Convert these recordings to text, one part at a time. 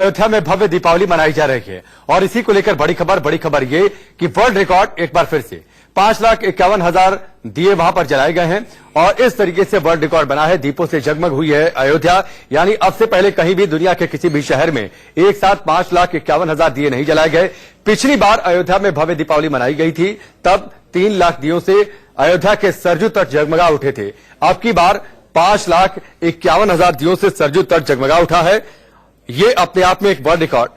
अयोध्या में भव्य दीपावली मनाई जा रही है और इसी को लेकर बड़ी खबर ये कि वर्ल्ड रिकॉर्ड एक बार फिर से 5,51,000 दिए वहां पर जलाए गए हैं और इस तरीके से वर्ल्ड रिकॉर्ड बना है। दीपों से जगमग हुई है अयोध्या, यानी अब से पहले कहीं भी दुनिया के किसी भी शहर में एक साथ 5,51,000 दिए नहीं जलाए गए। पिछली बार अयोध्या में भव्य दीपावली मनाई गई थी, तब 3 लाख दियों से अयोध्या के सरजू तट जगमगा उठे थे। अब की बार 5,51,000 दियों से सरजू तट जगमगा उठा है। ये अपने आप में एक वर्ल्ड रिकॉर्ड,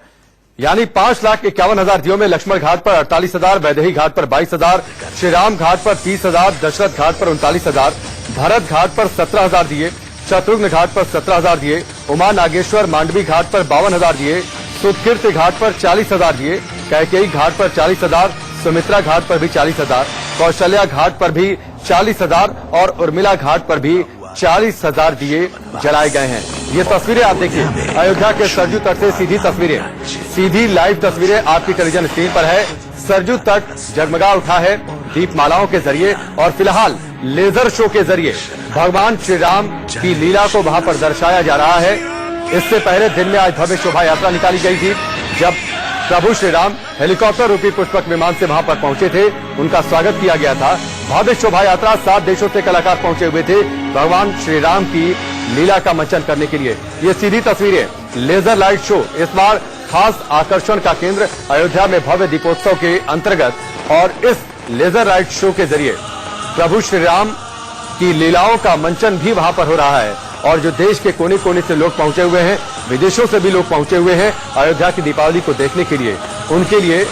यानी 5,51,000 दियों में लक्ष्मण घाट पर 48,000, वैदेही घाट पर 22,000, श्री राम घाट पर 30,000, दशरथ घाट पर 39,000, भरत घाट पर 17,000 दिए, शत्रुघ्न घाट पर 17,000 दिए, उमा नागेश्वर मांडवी घाट पर 52,000 दिए, सुदकीर्त घाट पर 40,000 दिए, कैकेयी घाट पर 40,000, सुमित्रा घाट पर भी 40,000, कौशल्या घाट पर भी 40,000 और उर्मिला घाट पर भी 40,000 दिए जलाए गए हैं। ये तस्वीरें आप देखिए, अयोध्या के सरजू तट से सीधी तस्वीरें, सीधी लाइव तस्वीरें आपकी टेलीविजन स्क्रीन पर है। सरजू तट जगमगा उठा है दीपमालाओं के जरिए और फिलहाल लेजर शो के जरिए भगवान श्री राम की लीला को वहां पर दर्शाया जा रहा है। इससे पहले दिन में आज भव्य शोभा यात्रा निकाली गई थी, जब प्रभु श्री राम हेलीकॉप्टर रूपी पुष्पक विमान से वहां पर पहुंचे थे, उनका स्वागत किया गया था। भव्य शोभा यात्रा 7 देशों से कलाकार पहुंचे हुए थे भगवान श्री राम की लीला का मंचन करने के लिए। ये सीधी तस्वीरें, लेजर लाइट शो इस बार खास आकर्षण का केंद्र अयोध्या में भव्य दीपोत्सव के अंतर्गत और इस लेजर लाइट शो के जरिए प्रभु श्री राम की लीलाओं का मंचन भी वहां पर हो रहा है। और जो देश के कोने कोने से लोग पहुंचे हुए हैं, विदेशों से भी लोग पहुंचे हुए हैं अयोध्या की दीपावली को देखने के लिए, उनके लिए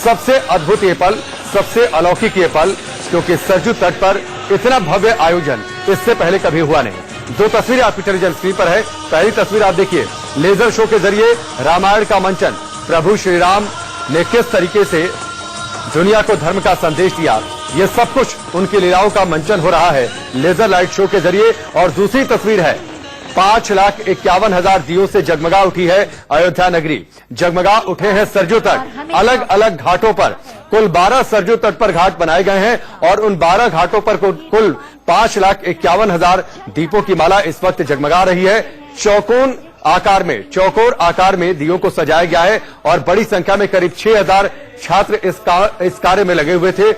सबसे अद्भुत ये पल, सबसे अलौकिक ये पल, क्योंकि सरजू तट पर इतना भव्य आयोजन इससे पहले कभी हुआ नहीं। 2 तस्वीरें आपकी टेलीविजन स्क्रीन पर है। पहली तस्वीर आप देखिए, लेजर शो के जरिए रामायण का मंचन, प्रभु श्री राम ने किस तरीके से दुनिया को धर्म का संदेश दिया, ये सब कुछ उनकी लीलाओं का मंचन हो रहा है लेजर लाइट शो के जरिए। और दूसरी तस्वीर है 5,51,000 दियों से जगमगा उठी है अयोध्या नगरी, जगमगा उठे हैं सरजू तट। अलग अलग घाटों पर कुल 12 सरजू तट पर घाट बनाए गए हैं और उन 12 घाटों पर कुल 5,51,000 दीपों की माला इस वक्त जगमगा रही है। चौकोर आकार में दियों को सजाया गया है और बड़ी संख्या में करीब 6,000 छात्र इस कार्य में लगे हुए थे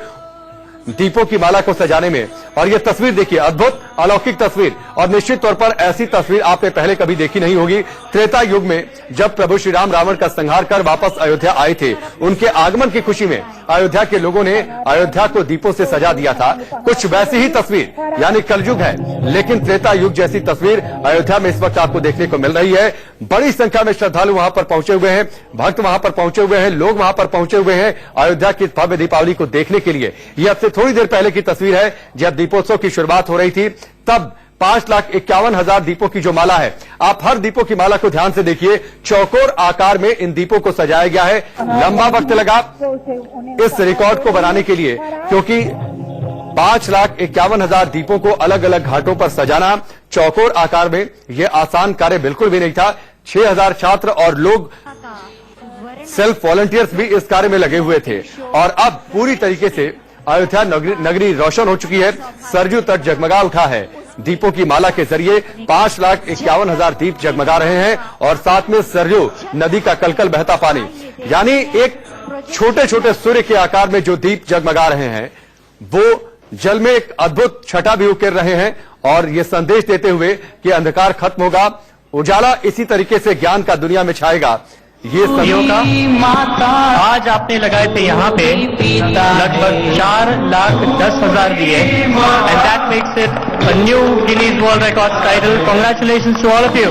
दीपों की माला को सजाने में। और ये तस्वीर देखिए, अद्भुत अलौकिक तस्वीर, और निश्चित तौर पर ऐसी तस्वीर आपने पहले कभी देखी नहीं होगी। त्रेता युग में जब प्रभु श्री राम रावण का संहार कर वापस अयोध्या आए थे, उनके आगमन की खुशी में अयोध्या के लोगों ने अयोध्या को दीपों से सजा दिया था। कुछ वैसी ही तस्वीर, यानी कलयुग है लेकिन त्रेता युग जैसी तस्वीर अयोध्या में इस वक्त आपको देखने को मिल रही है। बड़ी संख्या में श्रद्धालु वहां पर पहुंचे हुए हैं, भक्त वहां पर पहुंचे हुए हैं, लोग वहां पर पहुंचे हुए हैं अयोध्या की भव्य दीपावली को देखने के लिए। यह अब से थोड़ी देर पहले की तस्वीर है, जब दीपोत्सव की शुरुआत हो रही थी, तब 5,51,000 दीपों की जो माला है, आप हर दीपों की माला को ध्यान से देखिए, चौकोर आकार में इन दीपों को सजाया गया है। लंबा वक्त लगा इस रिकॉर्ड को बनाने के लिए, क्योंकि 5,51,000 दीपों को अलग अलग घाटों पर सजाना चौकोर आकार में यह आसान कार्य बिल्कुल भी नहीं था। 6,000 छात्र और लोग सेल्फ वॉलंटियर्स भी इस कार्य में लगे हुए थे और अब पूरी तरीके से अयोध्या नगरी रोशन हो चुकी है। सरजू तट जगमगा उठा है दीपों की माला के जरिए। 5,51,000 दीप जगमगा रहे हैं और साथ में सरजू नदी का कलकल बहता पानी, यानी एक छोटे छोटे सूर्य के आकार में जो दीप जगमगा रहे हैं, वो जल में एक अद्भुत छटा भी उकेर रहे हैं और ये संदेश देते हुए कि अंधकार खत्म होगा, उजाला इसी तरीके से ज्ञान का दुनिया में छाएगा। ये सदियों का आज आपने लगाए थे यहाँ पे लगभग 4,10,000 दिए, and that makes it a new Guinness world record title. Congratulations to all of you.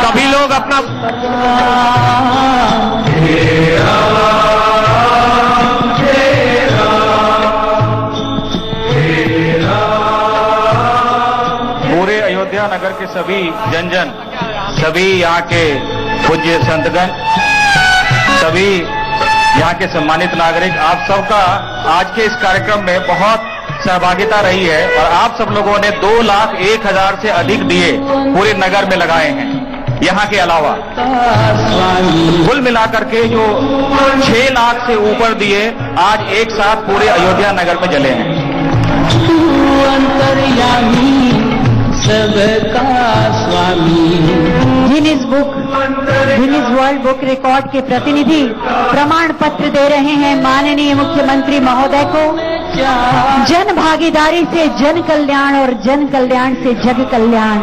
सभी लोग अपना पूरे अयोध्या नगर के सभी जन सभी यहाँ के पूज्य संतगण, सभी यहाँ के सम्मानित नागरिक, आप सबका आज के इस कार्यक्रम में बहुत सहभागिता रही है और आप सब लोगों ने 2,01,000 से अधिक दिए पूरे नगर में लगाए हैं। यहाँ के अलावा कुल मिलाकर के जो 6 लाख से ऊपर दिए आज एक साथ पूरे अयोध्या नगर में जले हैं। सबका स्वामी। गिनीज वर्ल्ड बुक रिकॉर्ड के प्रतिनिधि प्रमाण पत्र दे रहे हैं माननीय मुख्यमंत्री महोदय को। जन भागीदारी से जन कल्याण और जन कल्याण से जग कल्याण।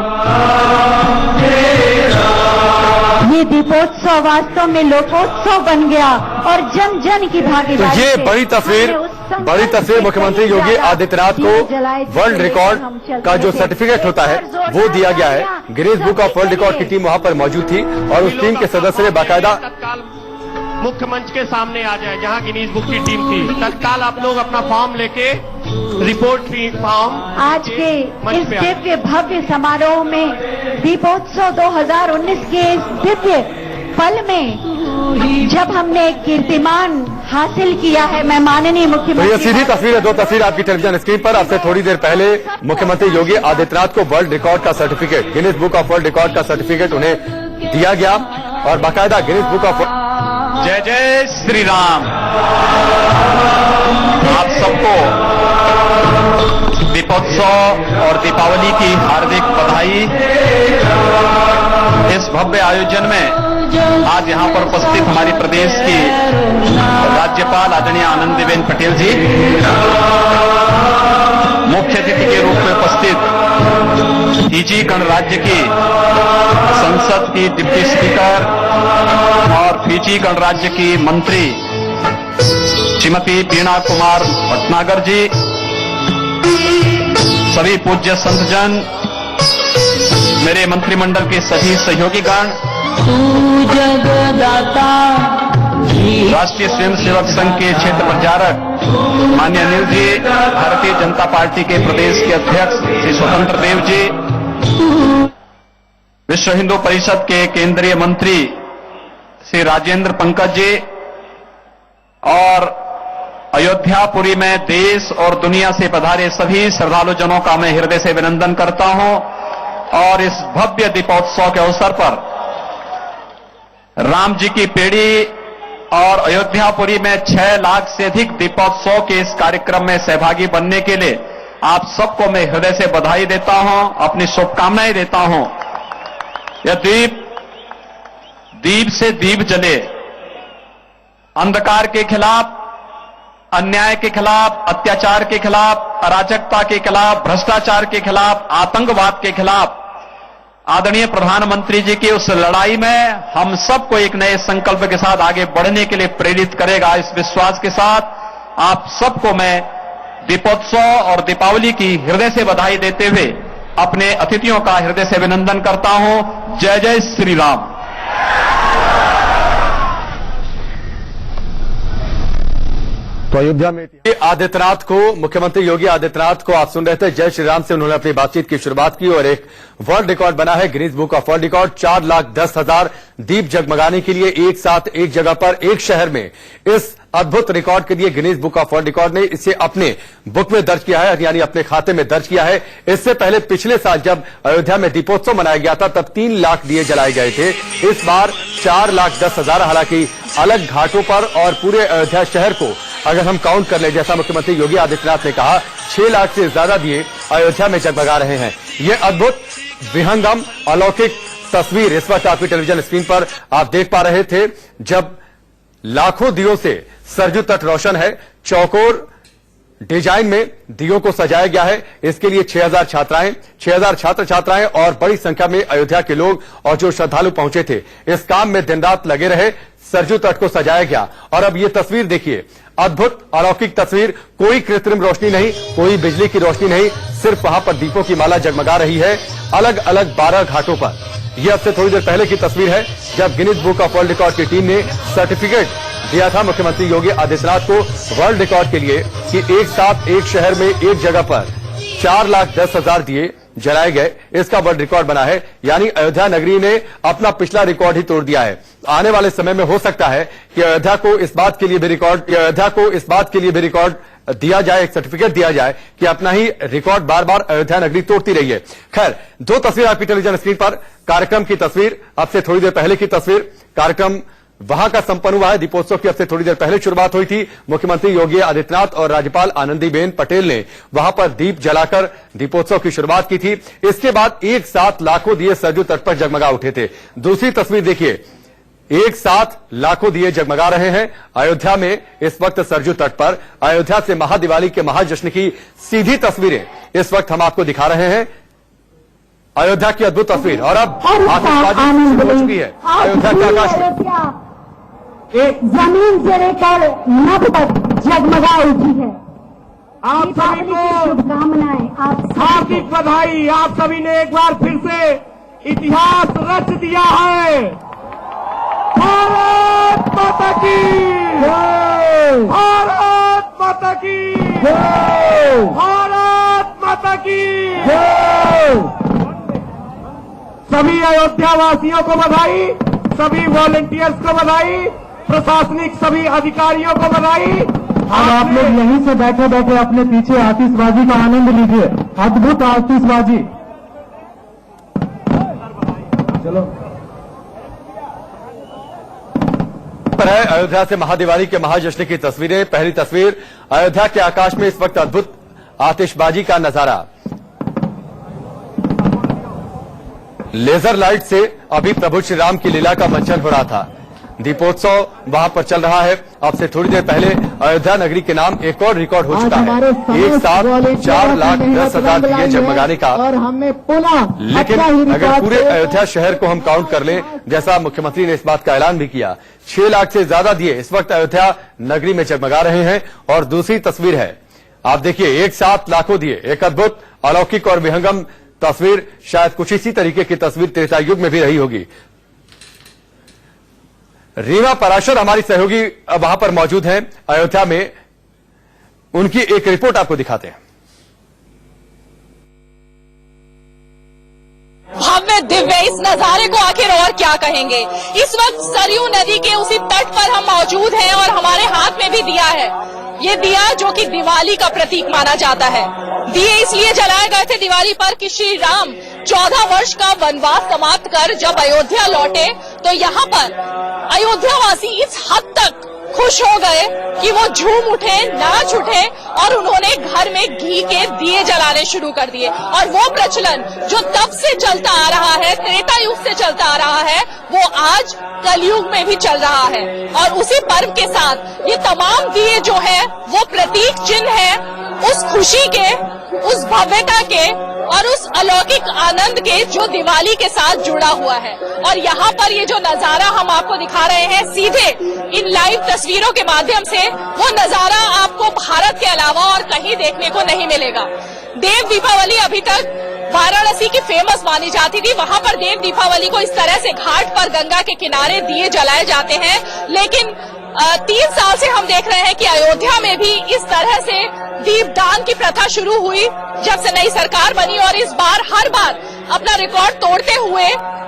ये दीपोत्सव वास्तव में लोकोत्सव बन गया और जन जन की भागीदारी। तो ये से बड़ी तस्वीर मुख्यमंत्री योगी आदित्यनाथ को वर्ल्ड रिकॉर्ड का जो सर्टिफिकेट होता है वो दिया गया है। Guinness book of world record की टीम वहां पर मौजूद थी और उस टीम के सदस्य ने बाकायदा मुख्य मंच के सामने आ जाए जहां गिनीज बुक की टीम थी। तत्काल आप लोग अपना फॉर्म लेके रिपोर्ट फॉर्म आज के इस दिव्य भव्य समारोह में दीपोत्सव 2019 के इस दिव्य पल में जब हमने एक कीर्तिमान हासिल किया है, मैं माननीय तो मुख्यमंत्री। ये सीधी तस्वीर है, दो तस्वीर आपकी टेलीविजन स्क्रीन पर। आपसे थोड़ी देर पहले मुख्यमंत्री योगी आदित्यनाथ को वर्ल्ड रिकॉर्ड का certificate, Guinness book of world record का सर्टिफिकेट उन्हें दिया गया और बाकायदा गिनीज बुक ऑफ। जय जय श्री राम। आप सबको दीपोत्सव और दीपावली की हार्दिक बधाई। इस भव्य आयोजन में आज यहां पर उपस्थित हमारी प्रदेश की राज्यपाल आदरणीय आनंदीबेन पटेल जी, मुख्य अतिथि के रूप में उपस्थित फिजी गणराज्य की संसद की डिप्टी स्पीकर और फिजी गणराज्य की मंत्री श्रीमती वीणा कुमार भटनागर जी, सभी पूज्य संतजन, मेरे मंत्रिमंडल के सभी सहयोगीगण, तू जगदाता। राष्ट्रीय स्वयंसेवक संघ के क्षेत्र प्रचारक माननीय अनिल जी, भारतीय जनता पार्टी के प्रदेश के अध्यक्ष श्री स्वतंत्र देव जी, विश्व हिंदू परिषद के केंद्रीय मंत्री श्री राजेंद्र पंकज जी और अयोध्यापुरी में देश और दुनिया से पधारे सभी श्रद्धालुजनों का मैं हृदय से अभिनंदन करता हूं। और इस भव्य दीपोत्सव के अवसर पर राम जी की पेड़ी और अयोध्यापुरी में 6 लाख से अधिक दीपोत्सव के इस कार्यक्रम में सहभागी बनने के लिए आप सबको मैं हृदय से बधाई देता हूं, अपनी शुभकामनाएं देता हूं। यह दीप से दीप जले, अंधकार के खिलाफ, अन्याय के खिलाफ, अत्याचार के खिलाफ, अराजकता के खिलाफ, भ्रष्टाचार के खिलाफ, आतंकवाद के खिलाफ आदरणीय प्रधानमंत्री जी की उस लड़ाई में हम सबको एक नए संकल्प के साथ आगे बढ़ने के लिए प्रेरित करेगा। इस विश्वास के साथ आप सबको मैं दीपोत्सव और दीपावली की हृदय से बधाई देते हुए अपने अतिथियों का हृदय से अभिनंदन करता हूं। जय जय श्री राम। तो अयोध्या में आदित्यनाथ को, मुख्यमंत्री योगी आदित्यनाथ को आप सुन रहे थे। जय श्री राम से उन्होंने अपनी बातचीत की शुरुआत की और एक वर्ल्ड रिकॉर्ड बना है Guinness book of world record. 4,10,000 दीप जगमगाने के लिए एक साथ एक जगह पर एक शहर में इस अद्भुत रिकॉर्ड के लिए Guinness book of world record ने इसे अपने बुक में दर्ज किया है, यानी अपने खाते में दर्ज किया है। इससे पहले पिछले साल जब अयोध्या में दीपोत्सव मनाया गया था तब 3 लाख दिए जलाए गए थे। इस बार 4,10,000, हालांकि अलग घाटों पर और पूरे अयोध्या शहर को अगर हम काउंट कर ले, जैसा मुख्यमंत्री योगी आदित्यनाथ ने कहा, 6 लाख से ज्यादा दिए अयोध्या में जगमगा रहे हैं। ये अद्भुत, विहंगम, अलौकिक तस्वीर इस वक्त आपकी टेलीविजन स्क्रीन पर आप देख पा रहे थे, जब लाखों दियों से सरजू तट रोशन है। चौकोर डिजाइन में दियों को सजाया गया है। इसके लिए 6,000 छात्र छात्राएं और बड़ी संख्या में अयोध्या के लोग और जो श्रद्धालु पहुंचे थे इस काम में दिन रात लगे रहे। सरजू तट को सजाया गया और अब ये तस्वीर देखिए, अद्भुत अलौकिक तस्वीर। कोई कृत्रिम रोशनी नहीं, कोई बिजली की रोशनी नहीं, सिर्फ वहां पर दीपों की माला जगमगा रही है अलग अलग 12 घाटों पर। यह अब से थोड़ी देर पहले की तस्वीर है जब Guinness book of world record की टीम ने सर्टिफिकेट दिया था मुख्यमंत्री योगी आदित्यनाथ को वर्ल्ड रिकॉर्ड के लिए कि एक साथ एक शहर में एक जगह पर 4,10,000 दिए जलाए गए। इसका वर्ल्ड रिकॉर्ड बना है, यानी अयोध्या नगरी ने अपना पिछला रिकॉर्ड ही तोड़ दिया है। आने वाले समय में हो सकता है कि अयोध्या को इस बात के लिए भी रिकॉर्ड दिया जाए, एक सर्टिफिकेट दिया जाए कि अपना ही रिकॉर्ड बार बार अयोध्या नगरी तोड़ती रही है। खैर, 2 तस्वीर आपकी टेलीविजन स्क्रीन पर। कार्यक्रम की तस्वीर, अब से थोड़ी देर पहले की तस्वीर। कार्यक्रम वहां का संपन्न हुआ है। दीपोत्सव की अब से थोड़ी देर पहले शुरुआत हुई थी। मुख्यमंत्री योगी आदित्यनाथ और राज्यपाल आनंदीबेन पटेल ने वहां पर दीप जलाकर दीपोत्सव की शुरुआत की थी। इसके बाद एक साथ लाखों दिए सरजू तट पर जगमगा उठे थे। दूसरी तस्वीर देखिए, एक साथ लाखों दिए जगमगा रहे हैं अयोध्या में इस वक्त सरजू तट पर। अयोध्या से महादिवाली के महाजश्न की सीधी तस्वीरें इस वक्त हम आपको दिखा रहे हैं। अयोध्या की अद्भुत तस्वीर और अब आतिशबाजी शुरू हो चुकी है अयोध्या के आकाश में। जमीन से लेकर नभ तक जगमगा उठी है। आप सभी को शुभकामनाएं, आप हार्दिक बधाई। आप सभी ने एक बार फिर से इतिहास रच दिया है। भारत माता की जय, भारत माता की जय, भारत माता की जय। सभी अयोध्या वासियों को बधाई, सभी वॉलंटियर्स को बधाई, प्रशासनिक सभी अधिकारियों को बधाई। अब आप लोग यहीं से बैठे बैठे अपने पीछे आतिशबाजी का आनंद लीजिए। अद्भुत आतिशबाजी। चलो पर है अयोध्या से महादिवाली के महाजश्न की तस्वीरें। पहली तस्वीर, अयोध्या के आकाश में इस वक्त अद्भुत आतिशबाजी का नजारा। लेजर लाइट से अभी प्रभु श्री राम की लीला का मंचन हो रहा था। दीपोत्सव वहां पर चल रहा है। अब से थोड़ी देर पहले अयोध्या नगरी के नाम एक और रिकॉर्ड हो चुका है। एक साथ 4,10,000 दिए जगमगाने का। और हमने पुनः लेकिन अगर पूरे अयोध्या शहर को हम काउंट कर लें, जैसा मुख्यमंत्री ने इस बात का ऐलान भी किया, 6 लाख से ज्यादा दिए इस वक्त अयोध्या नगरी में जगमगा रहे हैं। और दूसरी तस्वीर है, आप देखिए, एक साथ लाखों दिए, एक अद्भुत अलौकिक और विहंगम तस्वीर। शायद कुछ इसी तरीके की तस्वीर त्रेता युग में भी रही होगी। रीमा पराशर हमारी सहयोगी वहां पर मौजूद हैं अयोध्या में। उनकी एक रिपोर्ट आपको दिखाते हैं। भव्य दिव्य इस नजारे को आखिर और क्या कहेंगे। इस वक्त सरयू नदी के उसी तट पर हम मौजूद हैं और हमारे हाथ में भी दिया है। ये दिया जो कि दिवाली का प्रतीक माना जाता है। दिए इसलिए जलाए गए थे दिवाली पर कि श्री राम 14 वर्ष का वनवास समाप्त कर जब अयोध्या लौटे तो यहाँ पर अयोध्यावासी इस हद तक खुश हो गए कि वो झूम उठे, नाच उठे और उन्होंने घर में घी के दिए जलाने शुरू कर दिए। और वो प्रचलन जो तब से चलता आ रहा है, त्रेता युग से चलता आ रहा है, वो आज कलयुग में भी चल रहा है। और उसी पर्व के साथ ये तमाम दिए जो है वो प्रतीक चिन्ह है उस खुशी के, उस भव्यता के और उस अलौकिक आनंद के जो दिवाली के साथ जुड़ा हुआ है। और यहाँ पर ये जो नजारा हम आपको दिखा रहे हैं सीधे इन लाइव तस्वीरों के माध्यम से, वो नजारा आपको भारत के अलावा और कहीं देखने को नहीं मिलेगा। देव दीपावली अभी तक वाराणसी की फेमस मानी जाती थी। वहां पर देव दीपावली को इस तरह से घाट पर गंगा के किनारे दिए जलाए जाते हैं। लेकिन 3 साल से हम देख रहे हैं कि अयोध्या में भी इस तरह से दीपदान की प्रथा शुरू हुई जब से नई सरकार बनी। और इस बार हर बार अपना रिकॉर्ड तोड़ते हुए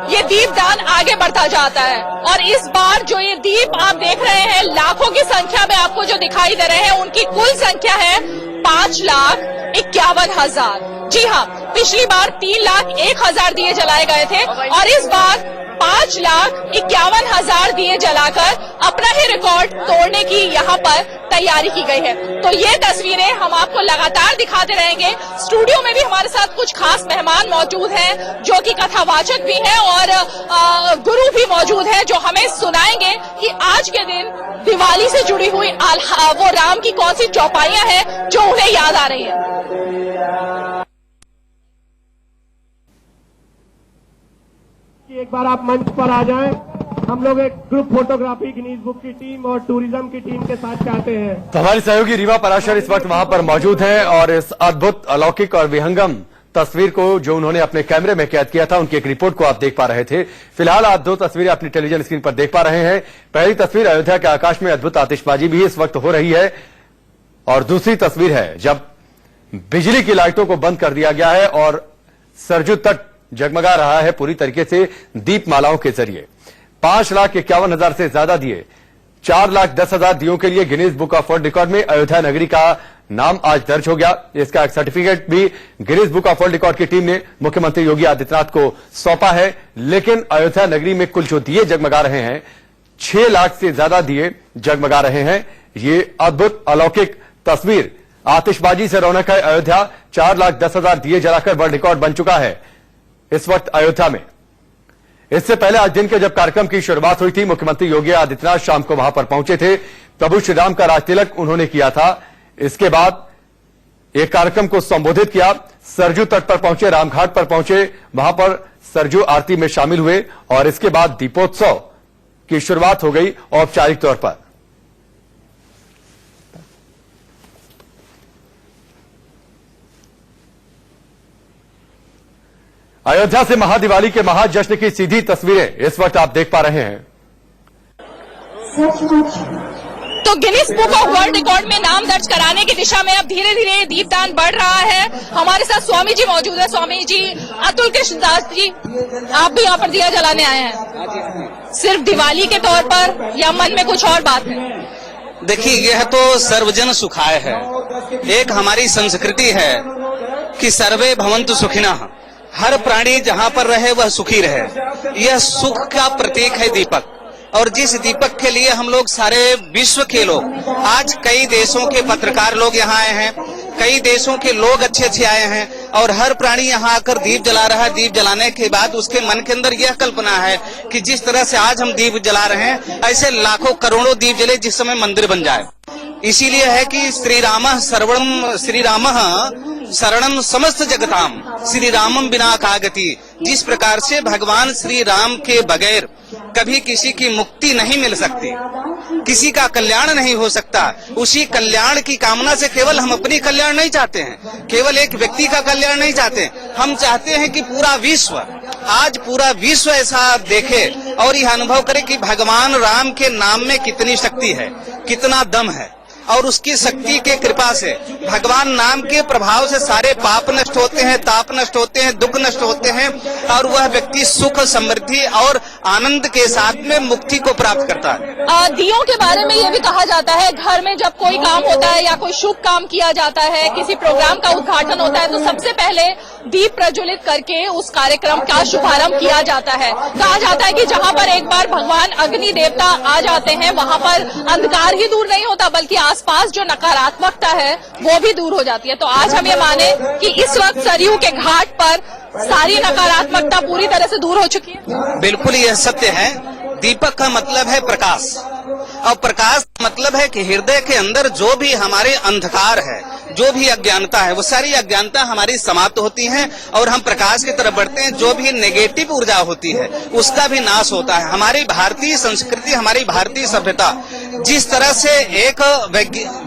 ये दीपदान आगे बढ़ता जाता है। और इस बार जो ये दीप आप देख रहे हैं, लाखों की संख्या में आपको जो दिखाई दे रहे हैं, उनकी कुल संख्या है 5,51,000। जी हाँ, पिछली बार 3,01,000 दिए जलाए गए थे और इस बार 5,51,000 दिए जलाकर अपना ही रिकॉर्ड तोड़ने की यहाँ पर तैयारी की गई है। तो ये तस्वीरें हम आपको लगातार दिखाते रहेंगे। स्टूडियो में भी हमारे साथ कुछ खास मेहमान मौजूद हैं जो कि कथावाचक भी हैं और गुरु भी मौजूद हैं जो हमें सुनाएंगे कि आज के दिन दिवाली से जुड़ी हुई वो राम की कौन सी चौपाइयां हैं जो उन्हें याद आ रही है। एक बार आप मंच पर आ जाएं। हम लोग एक ग्रुप फोटोग्राफी गिनीज बुक की टीम और टूरिज्म की टीम के साथ चाहते हैं। तो हमारी सहयोगी रीमा पराशर इस वक्त वहां पर मौजूद हैं और इस अद्भुत अलौकिक और विहंगम तस्वीर को जो उन्होंने अपने कैमरे में कैद किया था, उनकी एक रिपोर्ट को आप देख पा रहे थे। फिलहाल आप 2 तस्वीरें अपनी टेलीविजन स्क्रीन पर देख पा रहे हैं। पहली तस्वीर, अयोध्या के आकाश में अद्भुत आतिशबाजी भी इस वक्त हो रही है और दूसरी तस्वीर है जब बिजली की लाइटों को बंद कर दिया गया है और सरजू तट जगमगा रहा है पूरी तरीके से दीपमालाओं के जरिए। 5,51,000 से ज्यादा दिए, 4,10,000 दियों के लिए Guinness book of world record में अयोध्या नगरी का नाम आज दर्ज हो गया। इसका एक सर्टिफिकेट भी Guinness book of world record की टीम ने मुख्यमंत्री योगी आदित्यनाथ को सौंपा है। लेकिन अयोध्या नगरी में कुल जो दिए जगमगा रहे हैं, 6 लाख से ज्यादा दिए जगमगा रहे हैं। ये अद्भुत अलौकिक तस्वीर, आतिशबाजी से रौनक है अयोध्या। 4,10,000 दिए जलाकर वर्ल्ड रिकॉर्ड बन चुका है इस वक्त अयोध्या में। इससे पहले आज दिन के जब कार्यक्रम की शुरुआत हुई थी, मुख्यमंत्री योगी आदित्यनाथ शाम को वहां पर पहुंचे थे। प्रभु श्री राम का राजतिलक उन्होंने किया था। इसके बाद एक कार्यक्रम को संबोधित किया। सरजू तट पर पहुंचे, रामघाट पर पहुंचे, वहां पर सरजू आरती में शामिल हुए और इसके बाद दीपोत्सव की शुरुआत हो गई औपचारिक तौर पर। अयोध्या से महादिवाली के महाजश्न की सीधी तस्वीरें इस वक्त आप देख पा रहे हैं। तो Guinness book of world record में नाम दर्ज कराने की दिशा में अब धीरे धीरे दीपदान बढ़ रहा है। हमारे साथ स्वामी जी मौजूद है। स्वामी जी, अतुल कृष्णदास जी, आप भी यहाँ पर दिया जलाने आए हैं, सिर्फ दिवाली के तौर पर या मन में कुछ और बात है? देखिए, यह तो सर्वजन सुखाय है। एक हमारी संस्कृति है कि सर्वे भवन्तु सुखिनः, हर प्राणी जहाँ पर रहे वह सुखी रहे। यह सुख का प्रतीक है दीपक, और जिस दीपक के लिए हम लोग सारे विश्व के लोग, आज कई देशों के पत्रकार लोग यहाँ आए हैं, कई देशों के लोग अच्छे अच्छे आए हैं, और हर प्राणी यहाँ आकर दीप जला रहा है। दीप जलाने के बाद उसके मन के अंदर यह कल्पना है कि जिस तरह से आज हम दीप जला रहे हैं, ऐसे लाखों करोड़ों दीप जले जिस समय मंदिर बन जाए। इसीलिए है कि श्री राम शरणम समस्त जगताम, श्री रामम बिना का गति। जिस प्रकार से भगवान श्री राम के बगैर कभी किसी की मुक्ति नहीं मिल सकती, किसी का कल्याण नहीं हो सकता, उसी कल्याण की कामना से केवल हम अपनी कल्याण नहीं चाहते हैं, केवल एक व्यक्ति का कल्याण नहीं चाहते, हम चाहते हैं कि पूरा विश्व, आज पूरा विश्व ऐसा देखे और यह अनुभव करे कि भगवान राम के नाम में कितनी शक्ति है, कितना दम है, और उसकी शक्ति के कृपा से, भगवान नाम के प्रभाव से सारे पाप नष्ट होते हैं, ताप नष्ट होते हैं, दुख नष्ट होते हैं, और वह व्यक्ति सुख, समृद्धि और आनंद के साथ में मुक्ति को प्राप्त करता है। दियों के बारे में ये भी कहा जाता है, घर में जब कोई काम होता है या कोई शुभ काम किया जाता है, किसी प्रोग्राम का उद्घाटन होता है, तो सबसे पहले दीप प्रज्वलित करके उस कार्यक्रम का शुभारंभ किया जाता है। कहा जाता है कि जहाँ पर एक बार भगवान अग्नि देवता आ जाते हैं, वहाँ पर अंधकार ही दूर नहीं होता, बल्कि आसपास जो नकारात्मकता है वो भी दूर हो जाती है। तो आज हम ये माने कि इस वक्त सरयू के घाट पर सारी नकारात्मकता पूरी तरह से दूर हो चुकी है। बिल्कुल, यह सत्य है। दीपक का मतलब है प्रकाश, और प्रकाश मतलब है कि हृदय के अंदर जो भी हमारे अंधकार है, जो भी अज्ञानता है, वो सारी अज्ञानता हमारी समाप्त होती है और हम प्रकाश की तरफ बढ़ते हैं। जो भी नेगेटिव ऊर्जा होती है उसका भी नाश होता है। हमारी भारतीय संस्कृति, हमारी भारतीय सभ्यता जिस तरह से एक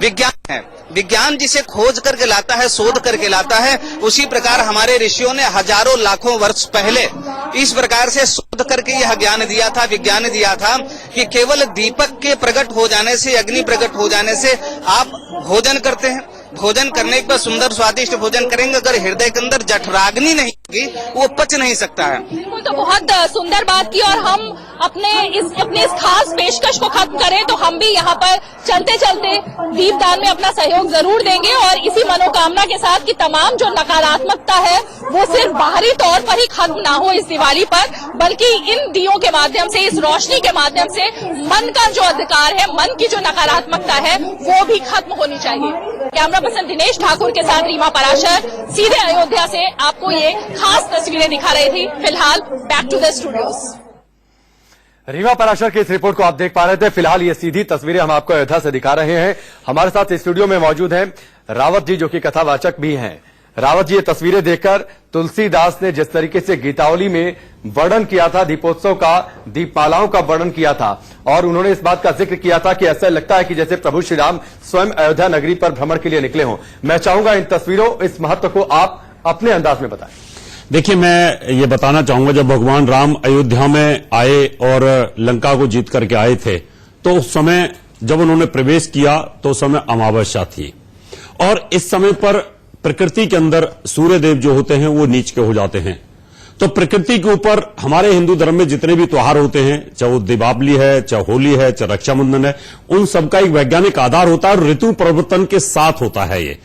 विज्ञान है, विज्ञान जिसे खोज करके लाता है, शोध करके लाता है, उसी प्रकार हमारे ऋषियों ने हजारों लाखों वर्ष पहले इस प्रकार से शोध करके यह ज्ञान दिया था, विज्ञान दिया था कि केवल दीपक के प्रकट हो जाने से, अग्नि प्रकट हो जाने से आप भोजन करते हैं, भोजन करने के बाद सुंदर स्वादिष्ट भोजन करेंगे, अगर हृदय के अंदर जठराग्नि नहीं होगी वो पच नहीं सकता है। बिल्कुल, तो बहुत सुंदर बात की, और हम अपने इस खास पेशकश को खत्म करें तो हम भी यहाँ पर चलते चलते दीपदान में अपना सहयोग जरूर देंगे, और इसी मनोकामना के साथ कि तमाम जो नकारात्मकता है वो सिर्फ बाहरी तौर पर ही खत्म ना हो इस दिवाली पर, बल्कि इन दियों के माध्यम से, इस रोशनी के माध्यम से मन का जो अधिकार है, मन की जो नकारात्मकता है वो भी खत्म होनी चाहिए। कैमरा पर्सन दिनेश ठाकुर के साथ रीमा पराशर, सीधे अयोध्या से आपको ये खास तस्वीरें दिखा रही थी। फिलहाल back to the studios. Reema Parashar की इस रिपोर्ट को आप देख पा रहे थे। फिलहाल ये सीधी तस्वीरें हम आपको अयोध्या से दिखा रहे हैं। हमारे साथ स्टूडियो में मौजूद हैं रावत जी, जो कि कथावाचक भी हैं। रावत जी, ये तस्वीरें देखकर तुलसीदास ने जिस तरीके से गीतावली में वर्णन किया था दीपोत्सव का, दीपमालाओं का वर्णन किया था, और उन्होंने इस बात का जिक्र किया था कि ऐसा लगता है कि जैसे प्रभु श्री राम स्वयं अयोध्या नगरी पर भ्रमण के लिए निकले हों। मैं चाहूंगा इन तस्वीरों, इस महत्व को आप अपने अंदाज में बताएं। देखिए, मैं ये बताना चाहूंगा, जब भगवान राम अयोध्या में आए और लंका को जीत करके आए थे, तो उस समय जब उन्होंने प्रवेश किया तो उस समय अमावस्या थी, और इस समय पर प्रकृति के अंदर सूर्यदेव जो होते हैं वो नीच के हो जाते हैं। तो प्रकृति के ऊपर हमारे हिंदू धर्म में जितने भी त्योहार होते हैं, चाहे वो दीपावली है, चाहे होली है, चाहे रक्षाबंधन है, उन सबका एक वैज्ञानिक आधार होता है और ऋतु परिवर्तन के साथ होता है ये।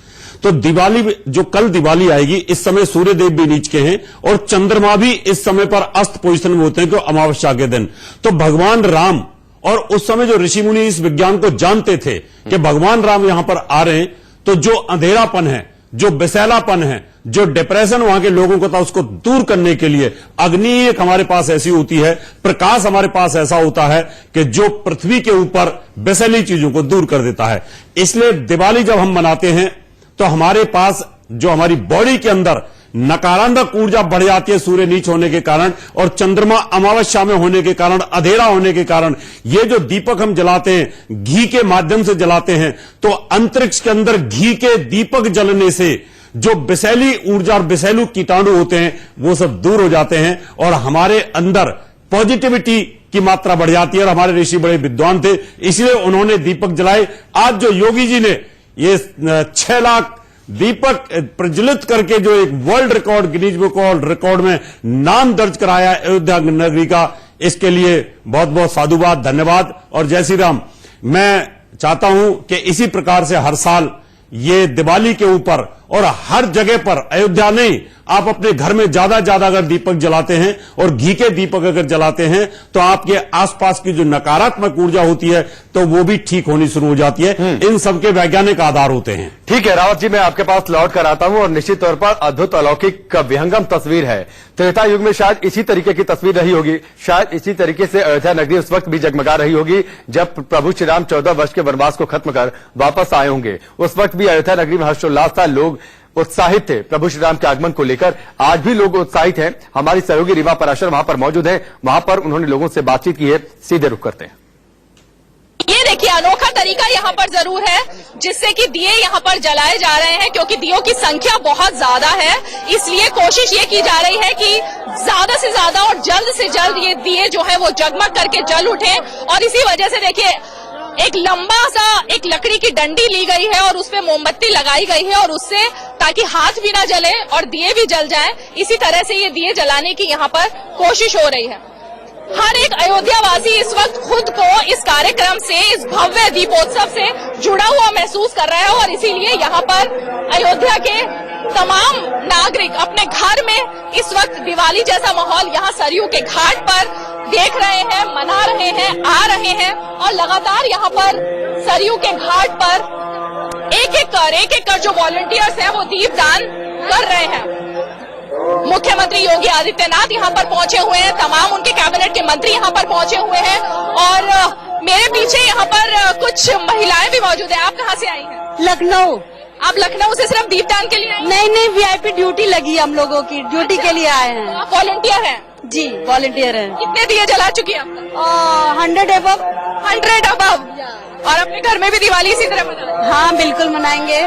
तो दिवाली, जो कल दिवाली आएगी, इस समय सूर्यदेव भी नीच के हैं और चंद्रमा भी इस समय पर अस्त पोजीशन में होते हैं, क्यों? अमावस्या के दिन। तो भगवान राम और उस समय जो ऋषि मुनि इस विज्ञान को जानते थे कि भगवान राम यहां पर आ रहे हैं, तो जो अंधेरापन है, जो बेसैलापन है, जो डिप्रेशन वहां के लोगों को था, उसको दूर करने के लिए अग्नि एक हमारे पास ऐसी होती है, प्रकाश हमारे पास ऐसा होता है कि जो पृथ्वी के ऊपर बेसैली चीजों को दूर कर देता है। इसलिए दिवाली जब हम मनाते हैं तो हमारे पास जो हमारी बॉडी के अंदर नकारात्मक ऊर्जा बढ़ जाती है सूर्य नीच होने के कारण, और चंद्रमा अमावस्या में होने के कारण, अंधेरा होने के कारण। ये जो दीपक हम जलाते हैं, घी के माध्यम से जलाते हैं, तो अंतरिक्ष के अंदर घी के दीपक जलने से जो विषैली ऊर्जा और विषैलु कीटाणु होते हैं वो सब दूर हो जाते हैं, और हमारे अंदर पॉजिटिविटी की मात्रा बढ़ जाती है। और हमारे ऋषि बड़े विद्वान थे, इसलिए उन्होंने दीपक जलाए। आज जो योगी जी ने ये 6 लाख दीपक प्रज्वलित करके जो एक world record, Guinness book world record में नाम दर्ज कराया अयोध्या नगरी का, इसके लिए बहुत बहुत साधुवाद, धन्यवाद और जय श्री राम। मैं चाहता हूं कि इसी प्रकार से हर साल ये दिवाली के ऊपर और हर जगह पर, अयोध्या नहीं, आप अपने घर में ज्यादा ज्यादा अगर दीपक जलाते हैं और घी के दीपक अगर जलाते हैं तो आपके आसपास की जो नकारात्मक ऊर्जा होती है तो वो भी ठीक होनी शुरू हो जाती है। इन सबके वैज्ञानिक आधार होते हैं। ठीक है रावत जी, मैं आपके पास लौट कर आता हूं और निश्चित तौर पर अद्भुत अलौकिक विहंगम तस्वीर है। त्रेता युग में शायद इसी तरीके की तस्वीर रही होगी, शायद इसी तरीके से अयोध्या नगरी उस वक्त भी जगमगा रही होगी जब प्रभु श्री राम 14 वर्ष के वनवास को खत्म कर वापस आए होंगे। उस वक्त भी अयोध्या नगरी में हर्षोल्लास था, लोग उत्साहित थे प्रभु श्री राम के आगमन को लेकर। आज भी लोग उत्साहित हैं। हमारी सहयोगी रीवा पराशर वहां पर मौजूद हैं, वहां पर उन्होंने लोगों से बातचीत की है, सीधे रुख करते हैं। ये देखिए, अनोखा तरीका यहाँ पर जरूर है जिससे कि दिए यहाँ पर जलाए जा रहे हैं, क्योंकि दियों की संख्या बहुत ज्यादा है, इसलिए कोशिश ये की जा रही है कि ज्यादा से ज्यादा और जल्द से जल्द ये दिए जो है वो जगमग करके जल उठे। और इसी वजह से देखिए, एक लंबा सा एक लकड़ी की डंडी ली गई है और उसपे मोमबत्ती लगाई गई है, और उससे ताकि हाथ भी ना जले और दिए भी जल जाएं, इसी तरह से ये दिए जलाने की यहाँ पर कोशिश हो रही है। हर एक अयोध्यावासी इस वक्त खुद को इस कार्यक्रम से, इस भव्य दीपोत्सव से जुड़ा हुआ महसूस कर रहा है, और इसीलिए यहाँ पर अयोध्या के तमाम नागरिक अपने घर में इस वक्त दिवाली जैसा माहौल यहाँ सरयू के घाट पर देख रहे हैं, मना रहे हैं, आ रहे हैं। और लगातार यहाँ पर सरयू के घाट पर एक एक कर जो वॉलंटियर्स हैं वो दीपदान कर रहे हैं। मुख्यमंत्री योगी आदित्यनाथ यहाँ पर पहुंचे हुए हैं, तमाम उनके कैबिनेट के मंत्री यहाँ पर पहुंचे हुए हैं, और मेरे पीछे यहाँ पर कुछ महिलाएं भी मौजूद हैं। आप कहाँ से आई हैं? लखनऊ। आप लखनऊ से सिर्फ दीपदान के लिए आई? नहीं, वीआईपी ड्यूटी लगी हम लोगों की, ड्यूटी के लिए आए हैं। आप वॉलंटियर हैं? जी, वॉलंटियर हैं। कितने दिए जला चुकी हैं? 100 अबव। 100 अबव। और अपने घर में भी दिवाली इसी तरह मनाएंगे? हाँ, बिल्कुल मनाएंगे।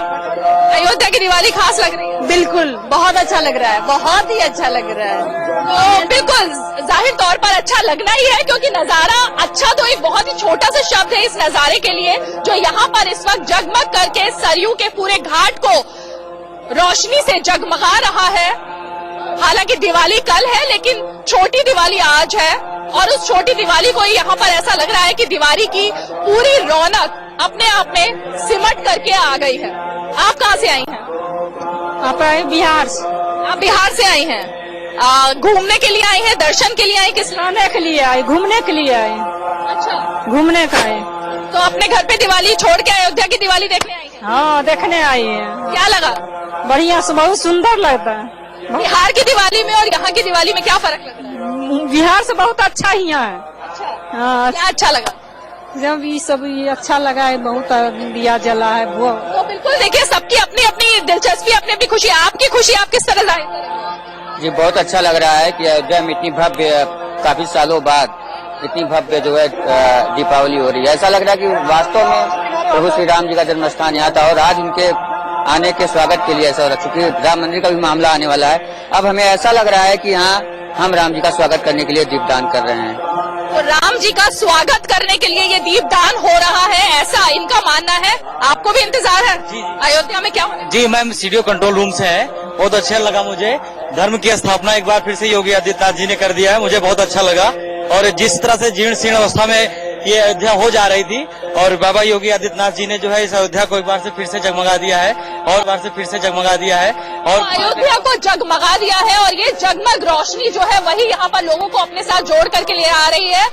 अयोध्या की दिवाली खास लग रही है? बिल्कुल, बहुत अच्छा लग रहा है, बहुत ही अच्छा लग रहा है। तो बिल्कुल जाहिर तौर पर अच्छा लगना ही है, क्योंकि नजारा अच्छा तो एक बहुत ही छोटा सा शब्द है इस नजारे के लिए, जो यहाँ पर इस वक्त जगमग करके सरयू के पूरे घाट को रोशनी से जगमगा रहा है। हालांकि दिवाली कल है, लेकिन छोटी दिवाली आज है, और उस छोटी दिवाली को ही यहाँ पर ऐसा लग रहा है कि दिवाली की पूरी रौनक अपने आप में सिमट करके आ गई है। आप कहाँ से आई हैं? आप आए बिहार से। आप बिहार से आई हैं? घूमने के लिए आई हैं, दर्शन के लिए आई, किस घूमने के लिए आए? घूमने के लिए आए। अच्छा, घूमने का आए। तो अपने घर पे दिवाली छोड़ के अयोध्या की दिवाली देखने आई हैं? हाँ, देखने आई है। क्या लगा? बढ़िया से, बहुत सुंदर लगता है। बिहार की दिवाली में और यहाँ की दिवाली में क्या फर्क लगता है? बिहार से बहुत अच्छा ही है। हाँ, क्या अच्छा लगा? जब ये सब ये अच्छा लगा है, बहुत दिया जला है वो। तो बिल्कुल देखिए, सबकी अपनी अपनी दिलचस्पी, अपनी अपनी खुशी। आपकी खुशी आप किस तरह जाहिर करें? जी, बहुत अच्छा लग रहा है कि अयोध्या में इतनी भव्य, काफी सालों बाद इतनी भव्य जो है दीपावली हो रही है। ऐसा लग रहा है कि वास्तव में प्रभु श्री राम जी का जन्म स्थान यहाँ था, और आज उनके आने के स्वागत के लिए ऐसा हो रहा है, क्योंकि राम मंदिर का भी मामला आने वाला है। अब हमें ऐसा लग रहा है कि यहाँ हम राम जी का स्वागत करने के लिए दीपदान कर रहे हैं। तो राम जी का स्वागत करने के लिए ये दीपदान हो रहा है, ऐसा इनका मानना है। आपको भी इंतजार है? जी, अयोध्या में क्या होने? जी, मैम स्टूडियो कंट्रोल रूम से है। बहुत अच्छा लगा मुझे। धर्म की स्थापना एक बार फिर से योगी आदित्यनाथ जी ने कर दिया है, मुझे बहुत अच्छा लगा। और जिस तरह से जीर्ण शीर्ण अवस्था में ये अयोध्या हो जा रही थी, और बाबा योगी आदित्यनाथ जी ने जो है इस अयोध्या को एक बार से फिर से जगमगा दिया है, और एक बार से फिर से जगमगा दिया है, और अयोध्या को जगमगा दिया है। और ये जगमग रोशनी जो है वही यहाँ पर लोगों को अपने साथ जोड़ करके ले आ रही है।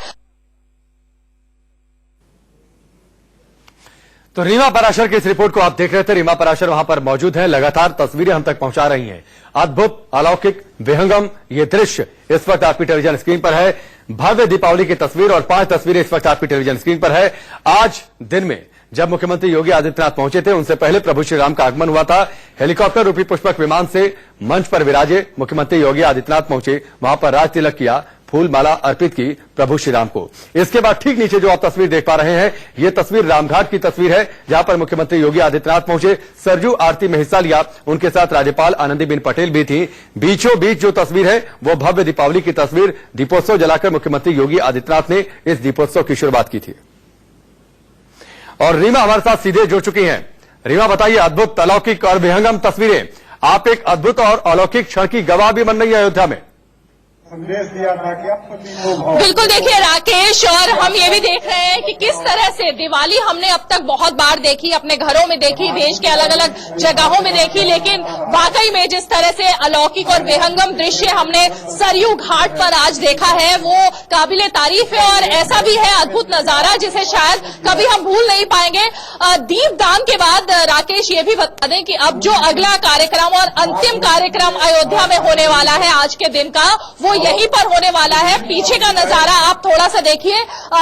तो रीमा पराशर की इस रिपोर्ट को आप देख रहे थे। रीमा पराशर वहां पर मौजूद हैं, लगातार तस्वीरें हम तक पहुंचा रही हैं। अद्भुत, अलौकिक, विहंगम ये दृश्य इस वक्त आपकी टेलीविजन स्क्रीन पर है। भव्य दीपावली की तस्वीर और 5 तस्वीरें इस वक्त आपकी टेलीविजन स्क्रीन पर है। आज दिन में जब मुख्यमंत्री योगी आदित्यनाथ पहुंचे थे, उनसे पहले प्रभु श्री राम का आगमन हुआ था। हेलीकॉप्टर रूपी पुष्पक विमान से मंच पर विराजे मुख्यमंत्री योगी आदित्यनाथ पहुंचे, वहां पर राज तिलक किया, फूल माला अर्पित की प्रभु श्री राम को। इसके बाद ठीक नीचे जो आप तस्वीर देख पा रहे हैं, ये तस्वीर रामघाट की तस्वीर है, जहां पर मुख्यमंत्री योगी आदित्यनाथ पहुंचे, सरयू आरती में हिस्सा लिया। उनके साथ राज्यपाल आनंदीबेन पटेल भी थी। बीचों बीच जो तस्वीर है वो भव्य दीपावली की तस्वीर, दीपोत्सव जलाकर मुख्यमंत्री योगी आदित्यनाथ ने इस दीपोत्सव की शुरुआत की थी। और रीमा हमारे साथ सीधे जुड़ चुकी हैं। रीमा, बताइए, अद्भुत, अलौकिक और विहंगम तस्वीरें, आप एक अद्भुत और अलौकिक क्षण की गवाह भी बन रही है अयोध्या में। संदेश दिया था कि बिल्कुल, देखिए राकेश, और हम ये भी देख रहे हैं कि किस तरह से दिवाली हमने अब तक बहुत बार देखी, अपने घरों में देखी, देश के अलग अलग जगहों में देखी, लेकिन वाकई में जिस तरह से अलौकिक और विहंगम दृश्य हमने सरयू घाट पर आज देखा है वो काबिले तारीफ है। और ऐसा भी है अद्भुत नजारा जिसे शायद कभी हम भूल नहीं पाएंगे। दीपदान के बाद राकेश ये भी बता दें कि अब जो अगला कार्यक्रम और अंतिम कार्यक्रम अयोध्या में होने वाला है आज के दिन का, वो यहीं पर होने वाला है। पीछे का नजारा आप थोड़ा सा देखिए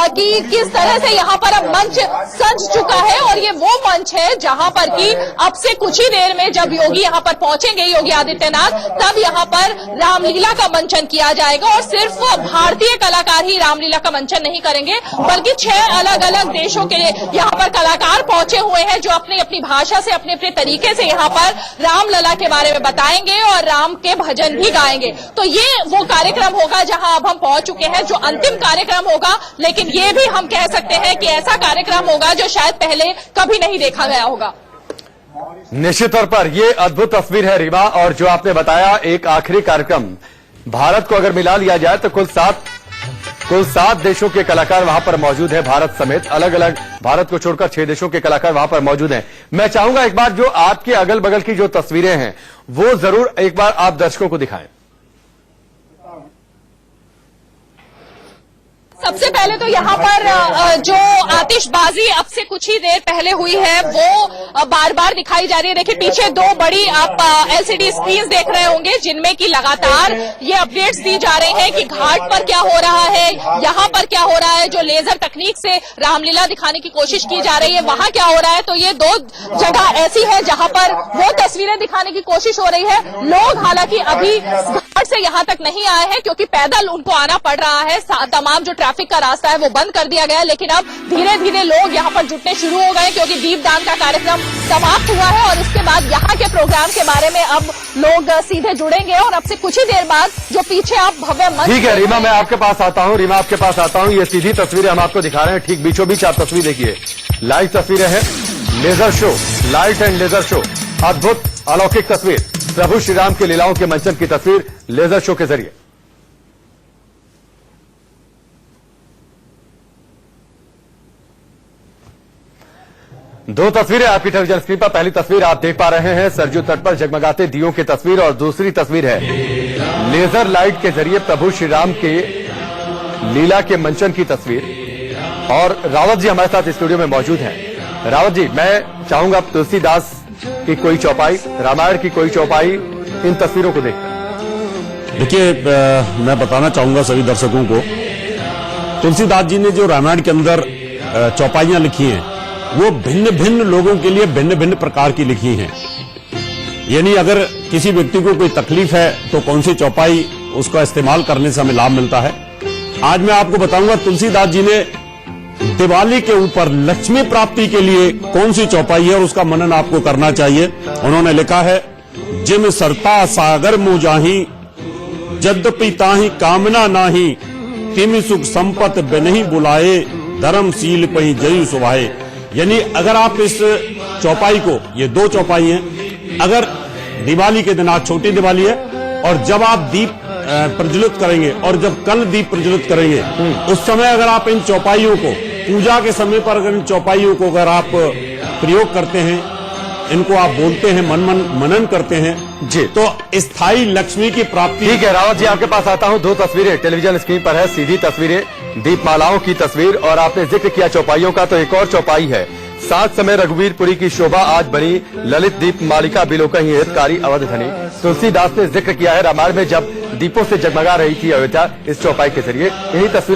कि किस तरह से यहाँ पर अब मंच सज चुका है, और ये वो मंच है जहाँ पर कि अब से कुछ ही देर में जब योगी यहाँ पर पहुंचेंगे, योगी आदित्यनाथ, तब यहाँ पर रामलीला का मंचन किया जाएगा। और सिर्फ भारतीय कलाकार ही रामलीला का मंचन नहीं करेंगे, बल्कि 6 अलग अलग देशों के यहाँ पर कलाकार पहुंचे हुए हैं जो अपनी अपनी भाषा से, अपने अपने तरीके से यहाँ पर रामलला के बारे में बताएंगे और राम के भजन भी गाएंगे। तो ये वो कार्यक्रम होगा जहां अब हम पहुंच चुके हैं, जो अंतिम कार्यक्रम होगा। लेकिन ये भी हम कह सकते हैं कि ऐसा कार्यक्रम होगा जो शायद पहले कभी नहीं देखा गया होगा। निश्चित तौर पर ये अद्भुत तस्वीर है रीमा, और जो आपने बताया एक आखिरी कार्यक्रम, भारत को अगर मिला लिया जाए तो कुल 7 देशों के कलाकार वहां पर मौजूद हैं। भारत समेत अलग अलग, भारत को छोड़कर 6 देशों के कलाकार वहां पर मौजूद हैं। मैं चाहूंगा एक बार जो आपके अगल बगल की जो तस्वीरें हैं वो जरूर एक बार आप दर्शकों को दिखाएं। सबसे पहले तो यहाँ पर जो आतिशबाजी अब से कुछ ही देर पहले हुई है वो बार बार दिखाई जा रही है। देखिए पीछे 2 बड़ी आप एलसीडी स्क्रीन देख रहे होंगे जिनमें कि लगातार ये अपडेट्स दी जा रही हैं कि घाट पर क्या हो रहा है, यहाँ पर क्या हो रहा है, जो लेजर तकनीक से रामलीला दिखाने की कोशिश की जा रही है वहां क्या हो रहा है। तो ये 2 जगह ऐसी है जहां पर वो तस्वीरें दिखाने की कोशिश हो रही है। लोग हालांकि अभी घाट से यहाँ तक नहीं आए हैं क्योंकि पैदल उनको आना पड़ रहा है। तमाम जो ट्रैफिक का रास्ता है वो बंद कर दिया गया है, लेकिन अब धीरे धीरे लोग यहाँ पर जुटने शुरू हो गए क्योंकि दीपदान का कार्यक्रम समाप्त हुआ है। और इसके बाद यहाँ के प्रोग्राम के बारे में अब लोग सीधे जुड़ेंगे और अब से कुछ ही देर बाद जो पीछे आप भव्य मंच। ठीक है रीमा, मैं आपके पास आता हूँ। रीमा, आपके पास आता हूँ। ये सीधी तस्वीरें हम आपको दिखा रहे हैं, ठीक बीचों बीच आप तस्वीर देखिए। लाइव तस्वीरें हैं, laser show, light and laser show, अद्भुत अलौकिक तस्वीर, प्रभु श्री राम के लीलाओं के मंचन की तस्वीर लेजर शो के जरिए। दो तस्वीरें आपकी टेलीविजन स्क्रीन पर। पहली तस्वीर आप देख पा रहे हैं सरयू तट पर जगमगाते दियों की तस्वीर, और दूसरी तस्वीर है लेजर लाइट के जरिए प्रभु श्री राम के लीला के मंचन की तस्वीर। और रावत जी हमारे साथ स्टूडियो में मौजूद हैं। रावत जी, मैं चाहूंगा तुलसीदास की कोई चौपाई, रामायण की कोई चौपाई इन तस्वीरों को देखकर। देखिए, मैं बताना चाहूंगा सभी दर्शकों को, तुलसीदास जी ने जो रामायण के अंदर चौपाइयां लिखी हैं वो भिन्न भिन्न लोगों के लिए भिन्न भिन्न प्रकार की लिखी हैं। यानी अगर किसी व्यक्ति को कोई तकलीफ है तो कौन सी चौपाई उसका इस्तेमाल करने से हमें लाभ मिलता है। आज मैं आपको बताऊंगा तुलसीदास जी ने दिवाली के ऊपर लक्ष्मी प्राप्ति के लिए कौन सी चौपाई है और उसका मनन आपको करना चाहिए। उन्होंने लिखा है, जिम सरता सागर मुजाही यद्यपि ताहि कामना नाही, तिम सुख संपत बिनहि बुलाए, धर्मशील पहि जयु सुभाए। यानी अगर आप इस चौपाई को, ये 2 चौपाई हैं, अगर दिवाली के दिन, आज छोटी दिवाली है, और जब आप दीप प्रज्वलित करेंगे और जब कल दीप प्रज्वलित करेंगे उस समय अगर आप इन चौपाइयों को पूजा के समय पर अगर इन चौपाइयों को अगर आप प्रयोग करते हैं, इनको आप बोलते हैं, मनन करते हैं जी, तो स्थायी लक्ष्मी की प्राप्ति। ठीक है रावत जी, आपके पास आता हूं। 2 तस्वीरें टेलीविजन स्क्रीन पर है, सीधी तस्वीरें, दीपमालाओं की तस्वीर, और आपने जिक्र किया चौपाइयों का, तो एक और चौपाई है सात समय रघुवीरपुरी की शोभा आज बनी ललित दीप मालिका बिलोका ही हितकारी अवध धनी। तुलसीदास ने जिक्र किया है रामायण में जब दीपों से जगमगा रही थी अयोध्या इस चौपाई के जरिए। यही तस्वीर